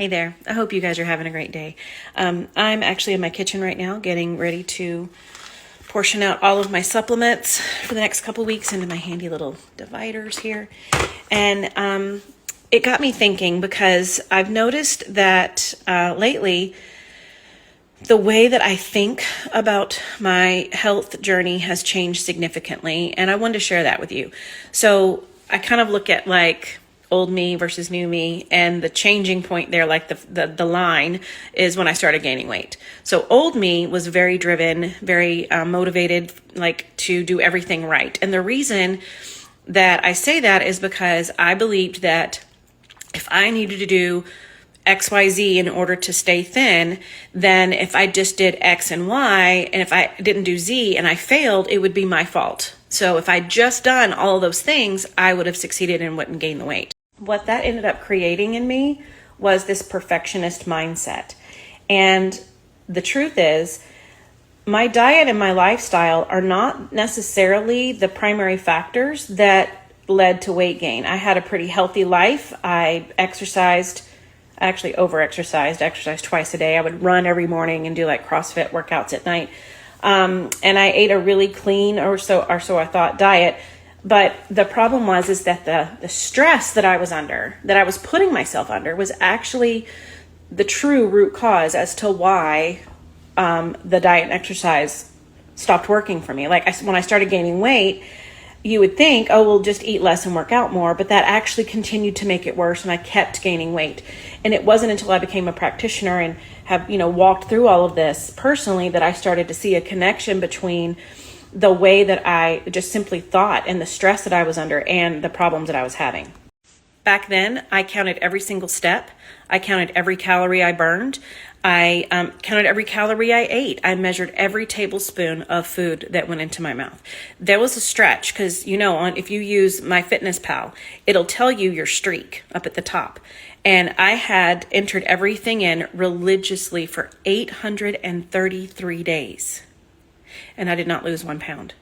Hey there. I hope you guys are having a great day. I'm actually in my kitchen right now getting ready to portion out all of my supplements for the next couple weeks into my handy little dividers here. And it got me thinking because I've noticed that lately the way that I think about my health journey has changed significantly, and I wanted to share that with you. So I kind of look at like old me versus new me, and the changing point there, like the line is when I started gaining weight. So old me was very driven, very motivated, like to do everything right. And the reason that I say that is because I believed that if I needed to do XYZ in order to stay thin, then if I just did X and Y, and if I didn't do Z and I failed, it would be my fault. So if I'd just done all of those things, I would have succeeded and wouldn't gain the weight. What that ended up creating in me was this perfectionist mindset. And the truth is, my diet and my lifestyle are not necessarily the primary factors that led to weight gain. I had a pretty healthy life. I exercised. I actually exercised twice a day. I would run every morning and do like CrossFit workouts at night. And I ate a really clean or so I thought diet. But the problem is that the stress that I was under, that I was putting myself under, was actually the true root cause as to why the diet and exercise stopped working for me. Like when I started gaining weight, you would think, oh, we'll just eat less and work out more. But that actually continued to make it worse, and I kept gaining weight. And it wasn't until I became a practitioner and have, walked through all of this personally that I started to see a connection between the way that I just simply thought and the stress that I was under and the problems that I was having. Back then, I counted every single step. I counted every calorie I burned. I counted every calorie I ate. I measured every tablespoon of food that went into my mouth. There was a stretch because, if you use MyFitnessPal, it'll tell you your streak up at the top. And I had entered everything in religiously for 833 days. And I did not lose 1 pound.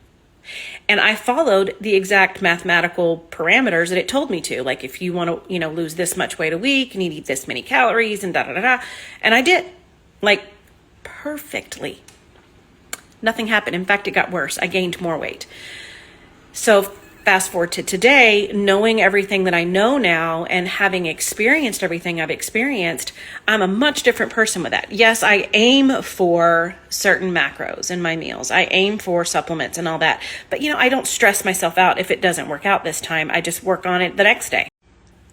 And I followed the exact mathematical parameters that it told me to. Like if you want to, lose this much weight a week, you need to eat this many calories and da-da-da-da. And I did, like perfectly. Nothing happened. In fact, it got worse. I gained more weight. So fast forward to today, knowing everything that I know now and having experienced everything I've experienced, I'm a much different person with that. Yes, I aim for certain macros in my meals. I aim for supplements and all that. But, I don't stress myself out if it doesn't work out this time. I just work on it the next day.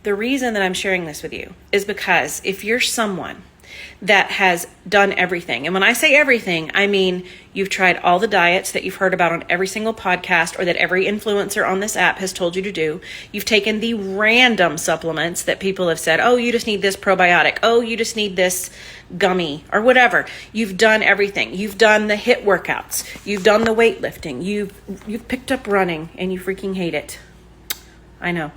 The reason that I'm sharing this with you is because if you're someone that has done everything. And when I say everything, I mean you've tried all the diets that you've heard about on every single podcast or that every influencer on this app has told you to do. You've taken the random supplements that people have said, oh, you just need this probiotic. Oh, you just need this gummy or whatever. You've done everything. You've done the HIIT workouts. You've done the weightlifting. You've picked up running and you freaking hate it. I know.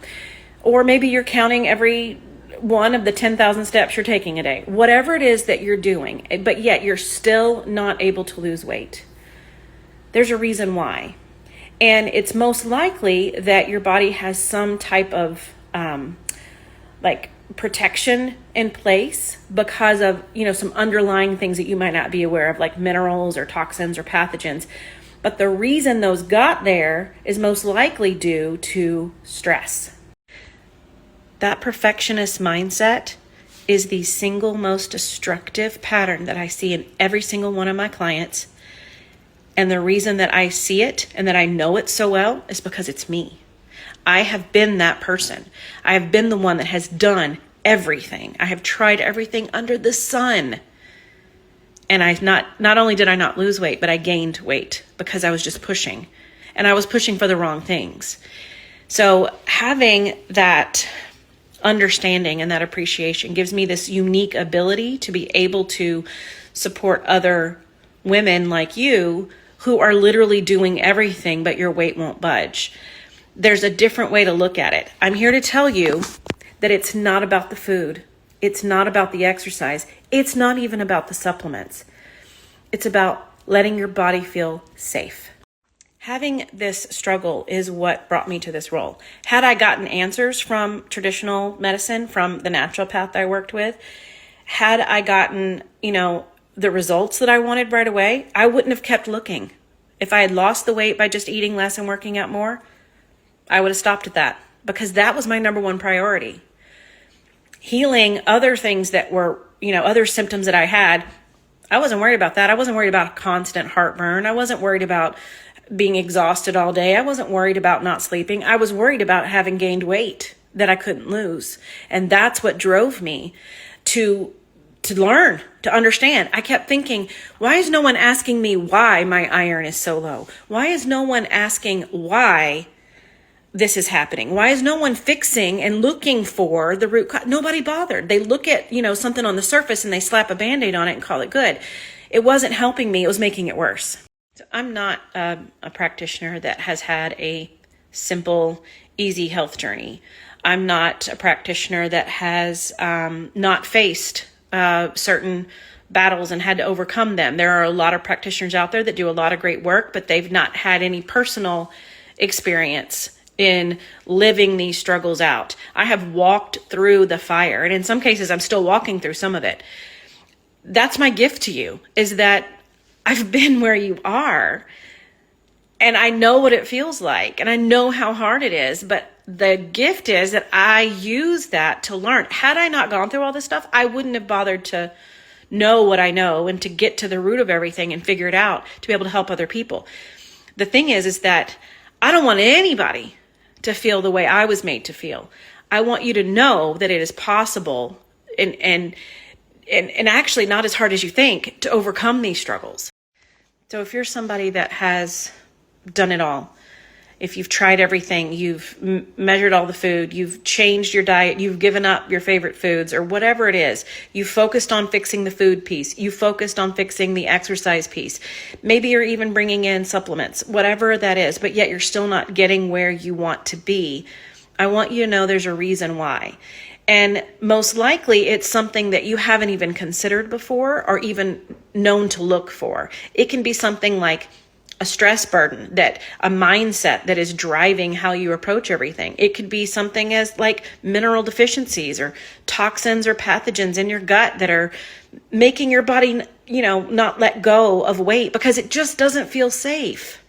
Or maybe you're counting every one of the 10,000 steps you're taking a day, whatever it is that you're doing, but yet you're still not able to lose weight. There's a reason why. And it's most likely that your body has some type of protection in place because of, some underlying things that you might not be aware of, like minerals or toxins or pathogens. But the reason those got there is most likely due to stress. That perfectionist mindset is the single most destructive pattern that I see in every single one of my clients. And the reason that I see it and that I know it so well is because it's me. I have been that person. I have been the one that has done everything. I have tried everything under the sun. And not only did I not lose weight, but I gained weight because I was just pushing. And I was pushing for the wrong things. So having that understanding and that appreciation gives me this unique ability to be able to support other women like you who are literally doing everything, but your weight won't budge. There's a different way to look at it. I'm here to tell you that it's not about the food. It's not about the exercise. It's not even about the supplements. It's about letting your body feel safe. Having this struggle is what brought me to this role. Had I gotten answers from traditional medicine, from the naturopath I worked with, Had I gotten, the results that I wanted right away, I wouldn't have kept looking. If I had lost the weight by just eating less and working out more, I would have stopped at that, because that was my number one priority. Healing other things that were, other symptoms that I had, I wasn't worried about that. I wasn't worried about constant heartburn. I wasn't worried about being exhausted all day. I wasn't worried about not sleeping. I was worried about having gained weight that I couldn't lose. And that's what drove me to learn, to understand. I kept thinking, why is no one asking me why my iron is so low? Why is no one asking why this is happening? Why is no one fixing and looking for the root cause? Nobody bothered. They look at, something on the surface and they slap a Band-Aid on it and call it good. It wasn't helping me. It was making it worse. So I'm not a practitioner that has had a simple, easy health journey. I'm not a practitioner that has not faced certain battles and had to overcome them. There are a lot of practitioners out there that do a lot of great work, but they've not had any personal experience in living these struggles out. I have walked through the fire, and in some cases, I'm still walking through some of it. That's my gift to you, is that I've been where you are, and I know what it feels like, and I know how hard it is, but the gift is that I use that to learn. Had I not gone through all this stuff, I wouldn't have bothered to know what I know and to get to the root of everything and figure it out to be able to help other people. The thing is that I don't want anybody to feel the way I was made to feel. I want you to know that it is possible and actually not as hard as you think to overcome these struggles. So if you're somebody that has done it all, if you've tried everything, you've measured all the food, you've changed your diet, you've given up your favorite foods or whatever it is, you focused on fixing the food piece, you focused on fixing the exercise piece, maybe you're even bringing in supplements, whatever that is, but yet you're still not getting where you want to be, I want you to know there's a reason why. And most likely it's something that you haven't even considered before or even known to look for. It can be something like a stress burden, that a mindset that is driving how you approach everything. It could be something as like mineral deficiencies or toxins or pathogens in your gut that are making your body, not let go of weight because it just doesn't feel safe.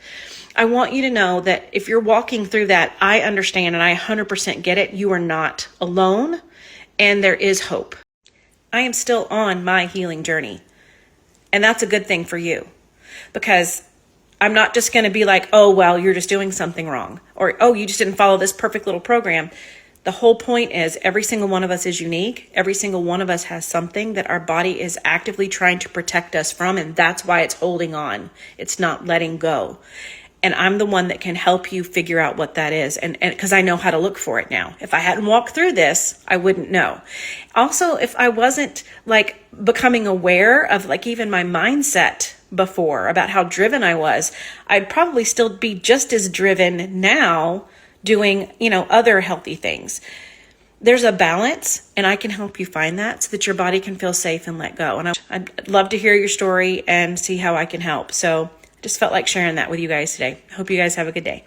I want you to know that if you're walking through that, I understand and I 100% get it. You are not alone and there is hope. I am still on my healing journey, and that's a good thing for you, because I'm not just going to be like, oh, well, you're just doing something wrong, or, oh, you just didn't follow this perfect little program. The whole point is every single one of us is unique. Every single one of us has something that our body is actively trying to protect us from, and that's why it's holding on. It's not letting go. And I'm the one that can help you figure out what that is, and because I know how to look for it now. If I hadn't walked through this, I wouldn't know. Also, if I wasn't like becoming aware of like even my mindset before about how driven I was, I'd probably still be just as driven now doing, other healthy things. There's a balance, and I can help you find that so that your body can feel safe and let go. And I'd love to hear your story and see how I can help. So just felt like sharing that with you guys today. Hope you guys have a good day.